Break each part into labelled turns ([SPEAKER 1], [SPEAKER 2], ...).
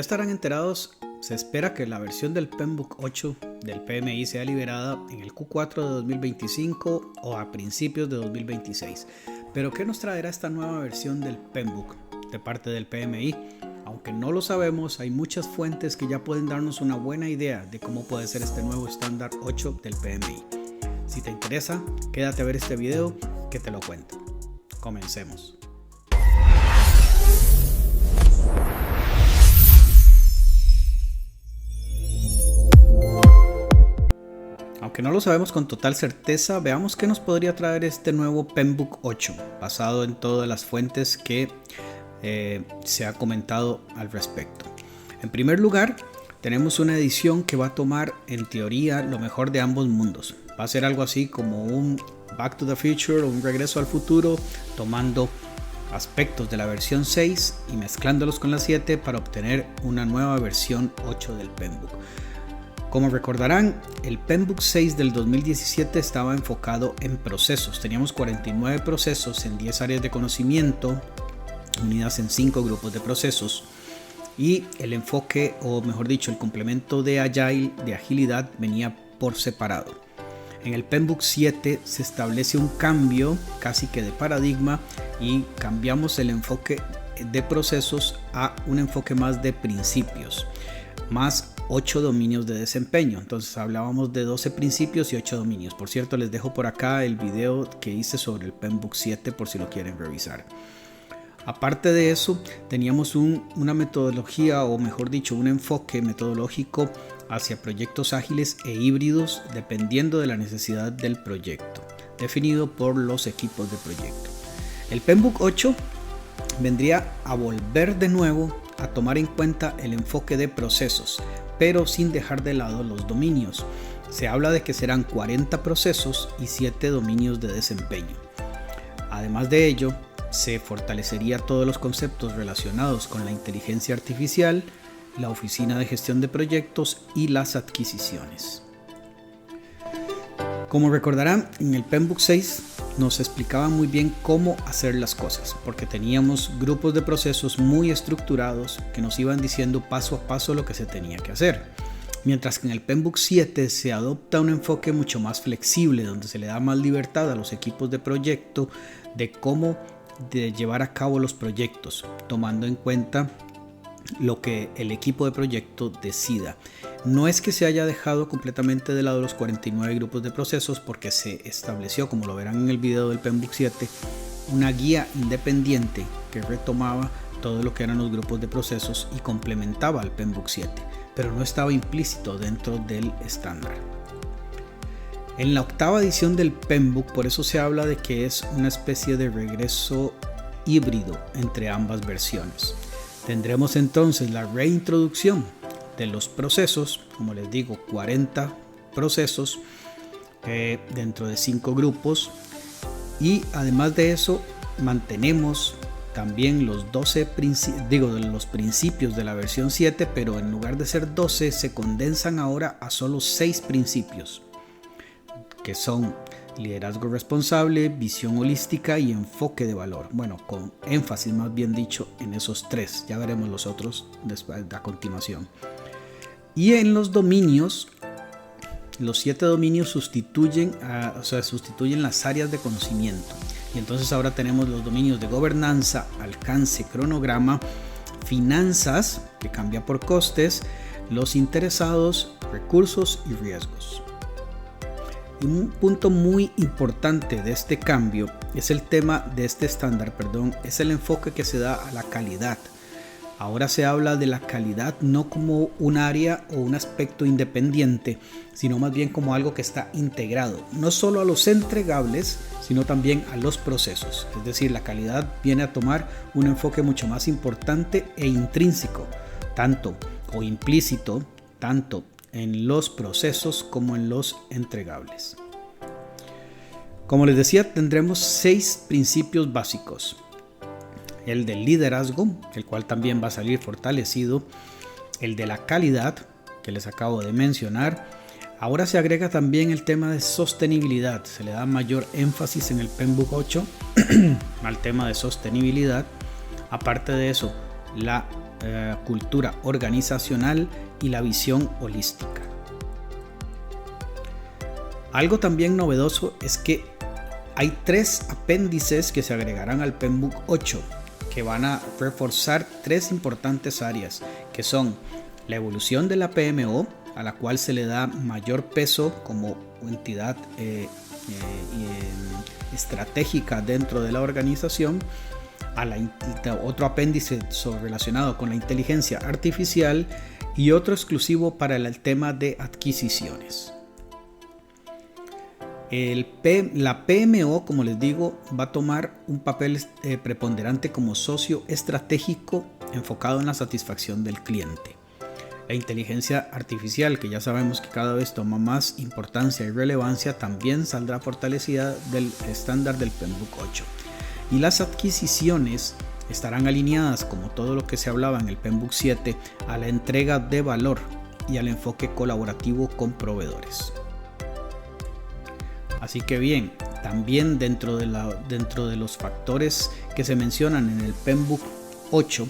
[SPEAKER 1] ya estarán enterados, se espera que la versión del PMBOK 8 del PMI sea liberada en el Q4 de 2025 o a principios de 2026. Pero ¿qué nos traerá esta nueva versión del PMBOK de parte del PMI? Aunque no lo sabemos, hay muchas fuentes que ya pueden darnos una buena idea de cómo puede ser este nuevo estándar 8 del PMI. Si te interesa, quédate a ver este video que te lo cuento. Comencemos. Aunque no lo sabemos con total certeza, veamos qué nos podría traer este nuevo PMBOK 8, basado en todas las fuentes que se ha comentado al respecto. En primer lugar, tenemos una edición que va a tomar en teoría lo mejor de ambos mundos. Va a ser algo así como un Back to the Future o un regreso al futuro, tomando aspectos de la versión 6 y mezclándolos con la 7 para obtener una nueva versión 8 del PMBOK. Como recordarán, el PMBOK 6 del 2017 estaba enfocado en procesos. Teníamos 49 procesos en 10 áreas de conocimiento, unidas en 5 grupos de procesos. Y el enfoque, o mejor dicho, el complemento de Agile, de agilidad, venía por separado. En el PMBOK 7 se establece un cambio casi que de paradigma y cambiamos el enfoque de procesos a un enfoque más de principios, más 8 dominios de desempeño. Entonces hablábamos de 12 principios y 8 dominios. Por cierto, les dejo por acá el video que hice sobre el PMBOK 7 por si lo quieren revisar. Aparte de eso, teníamos una metodología, o mejor dicho, un enfoque metodológico hacia proyectos ágiles e híbridos dependiendo de la necesidad del proyecto, definido por los equipos de proyecto. El PMBOK 8 vendría a volver de nuevo a tomar en cuenta el enfoque de procesos, pero sin dejar de lado los dominios. Se habla de que serán 40 procesos y 7 dominios de desempeño. Además de ello, se fortalecería todos los conceptos relacionados con la inteligencia artificial, la oficina de gestión de proyectos y las adquisiciones. Como recordarán, en el PMBOK 6 nos explicaba muy bien cómo hacer las cosas, porque teníamos grupos de procesos muy estructurados que nos iban diciendo paso a paso lo que se tenía que hacer. Mientras que en el PMBOK 7 se adopta un enfoque mucho más flexible, donde se le da más libertad a los equipos de proyecto de cómo llevar a cabo los proyectos, tomando en cuenta lo que el equipo de proyecto decida. No es que se haya dejado completamente de lado los 49 grupos de procesos, porque se estableció, como lo verán en el video del PMBOK 7, una guía independiente que retomaba todo lo que eran los grupos de procesos y complementaba al PMBOK 7, pero no estaba implícito dentro del estándar. En la octava edición del PMBOK, por eso se habla de que es una especie de regreso híbrido entre ambas versiones. Tendremos entonces la reintroducción de los procesos, como les digo, 40 procesos dentro de 5 grupos, y además de eso mantenemos también los los principios de la versión 7, pero en lugar de ser 12 se condensan ahora a solo 6 principios, que son liderazgo responsable, visión holística y enfoque de valor. Bueno, con énfasis más bien dicho en esos 3. Ya veremos los otros después, a continuación. Y en los dominios, los 7 dominios sustituyen las áreas de conocimiento. Y entonces ahora tenemos los dominios de gobernanza, alcance, cronograma, finanzas, que cambia por costes, los interesados, recursos y riesgos. Y un punto muy importante de este cambio es el tema de este estándar, es el enfoque que se da a la calidad. Ahora se habla de la calidad no como un área o un aspecto independiente, sino más bien como algo que está integrado, no solo a los entregables, sino también a los procesos. Es decir, la calidad viene a tomar un enfoque mucho más importante e intrínseco, tanto o implícito, tanto en los procesos como en los entregables. Como les decía, tendremos 6 principios básicos. El del liderazgo, el cual también va a salir fortalecido. El de la calidad, que les acabo de mencionar. Ahora se agrega también el tema de sostenibilidad. Se le da mayor énfasis en el PMBOK 8 al tema de sostenibilidad. Aparte de eso, la cultura organizacional y la visión holística. Algo también novedoso es que hay 3 apéndices que se agregarán al PMBOK 8 que van a reforzar 3 importantes áreas, que son la evolución de la PMO, a la cual se le da mayor peso como entidad estratégica dentro de la organización, otro apéndice relacionado con la inteligencia artificial y otro exclusivo para el tema de adquisiciones. La PMO, como les digo, va a tomar un papel preponderante como socio estratégico enfocado en la satisfacción del cliente. La inteligencia artificial, que ya sabemos que cada vez toma más importancia y relevancia, también saldrá fortalecida del estándar del PMBOK 8. Y las adquisiciones estarán alineadas, como todo lo que se hablaba en el PMBOK 7, a la entrega de valor y al enfoque colaborativo con proveedores. Así que bien, también dentro de los factores que se mencionan en el PMBOK 8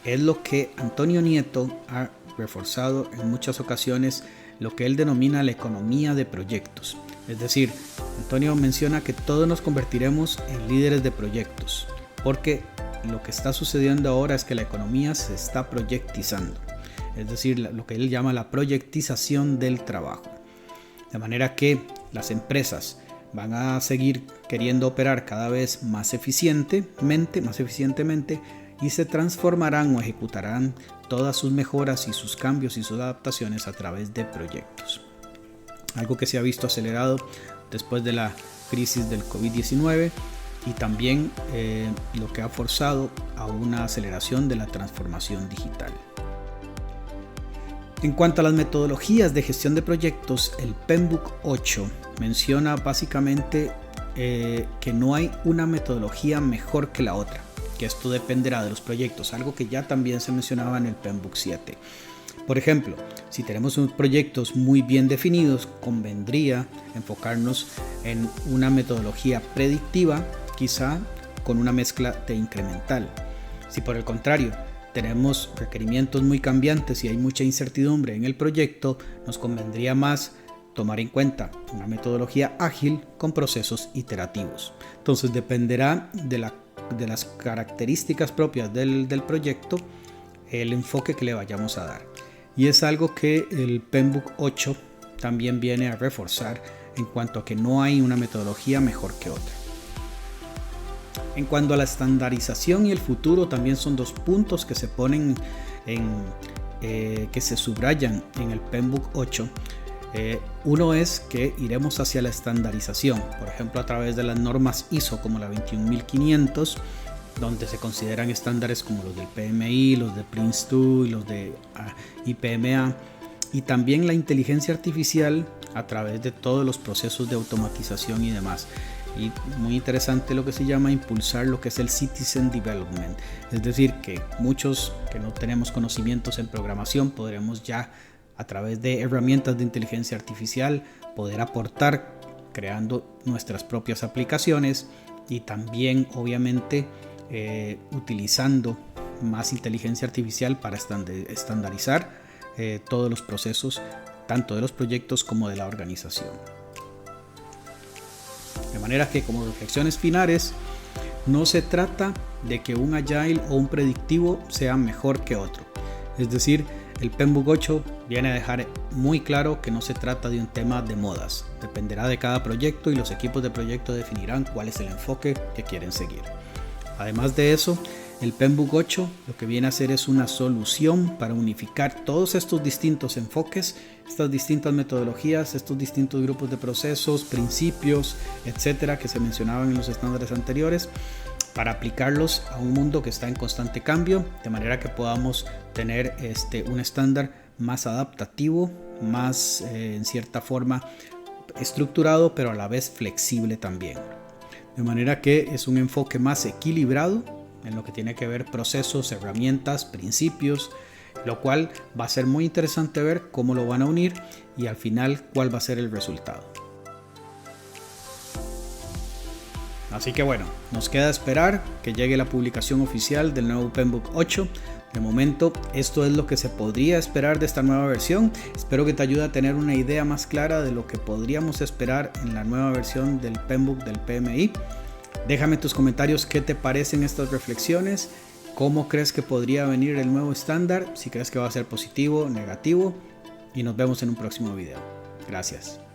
[SPEAKER 1] es lo que Antonio Nieto ha reforzado en muchas ocasiones, lo que él denomina la economía de proyectos. Es decir, Antonio menciona que todos nos convertiremos en líderes de proyectos, porque lo que está sucediendo ahora es que la economía se está proyectizando, es decir, lo que él llama la proyectización del trabajo. De manera que las empresas van a seguir queriendo operar cada vez más eficientemente y se transformarán o ejecutarán todas sus mejoras y sus cambios y sus adaptaciones a través de proyectos. Algo que se ha visto acelerado después de la crisis del COVID-19 y también lo que ha forzado a una aceleración de la transformación digital. En cuanto a las metodologías de gestión de proyectos, el PMBOK 8 menciona básicamente que no hay una metodología mejor que la otra, que esto dependerá de los proyectos, algo que ya también se mencionaba en el PMBOK 7. Por ejemplo, si tenemos unos proyectos muy bien definidos, convendría enfocarnos en una metodología predictiva, quizá con una mezcla de incremental. Si por el contrario tenemos requerimientos muy cambiantes y hay mucha incertidumbre en el proyecto, nos convendría más tomar en cuenta una metodología ágil con procesos iterativos. Entonces dependerá de las características propias del proyecto el enfoque que le vayamos a dar. Y es algo que el PMBOK 8 también viene a reforzar en cuanto a que no hay una metodología mejor que otra. En cuanto a la estandarización y el futuro, también son 2 puntos que se ponen que se subrayan en el PMBOK 8. Uno es que iremos hacia la estandarización, por ejemplo a través de las normas ISO como la 21500, donde se consideran estándares como los del PMI, los de Prince2 y los de IPMA, y también la inteligencia artificial a través de todos los procesos de automatización y demás. Y muy interesante lo que se llama impulsar lo que es el Citizen Development, es decir, que muchos que no tenemos conocimientos en programación podremos ya a través de herramientas de inteligencia artificial poder aportar creando nuestras propias aplicaciones y también obviamente utilizando más inteligencia artificial para estandarizar todos los procesos tanto de los proyectos como de la organización. De manera que como reflexiones finales, no se trata de que un agile o un predictivo sea mejor que otro. Es decir, el PMBOK 8 viene a dejar muy claro que no se trata de un tema de modas. Dependerá de cada proyecto y los equipos de proyecto definirán cuál es el enfoque que quieren seguir. Además de eso, el PMBOK 8 lo que viene a hacer es una solución para unificar todos estos distintos enfoques, estas distintas metodologías, estos distintos grupos de procesos, principios, etcétera, que se mencionaban en los estándares anteriores, para aplicarlos a un mundo que está en constante cambio, de manera que podamos tener un estándar más adaptativo, más en cierta forma estructurado, pero a la vez flexible también. De manera que es un enfoque más equilibrado en lo que tiene que ver procesos, herramientas, principios, lo cual va a ser muy interesante ver cómo lo van a unir y al final cuál va a ser el resultado. Así que bueno, nos queda esperar que llegue la publicación oficial del nuevo PenBook 8. De momento, esto es lo que se podría esperar de esta nueva versión. Espero que te ayude a tener una idea más clara de lo que podríamos esperar en la nueva versión del PenBook del PMI. Déjame tus comentarios qué te parecen estas reflexiones, cómo crees que podría venir el nuevo estándar, si crees que va a ser positivo o negativo, y nos vemos en un próximo video. Gracias.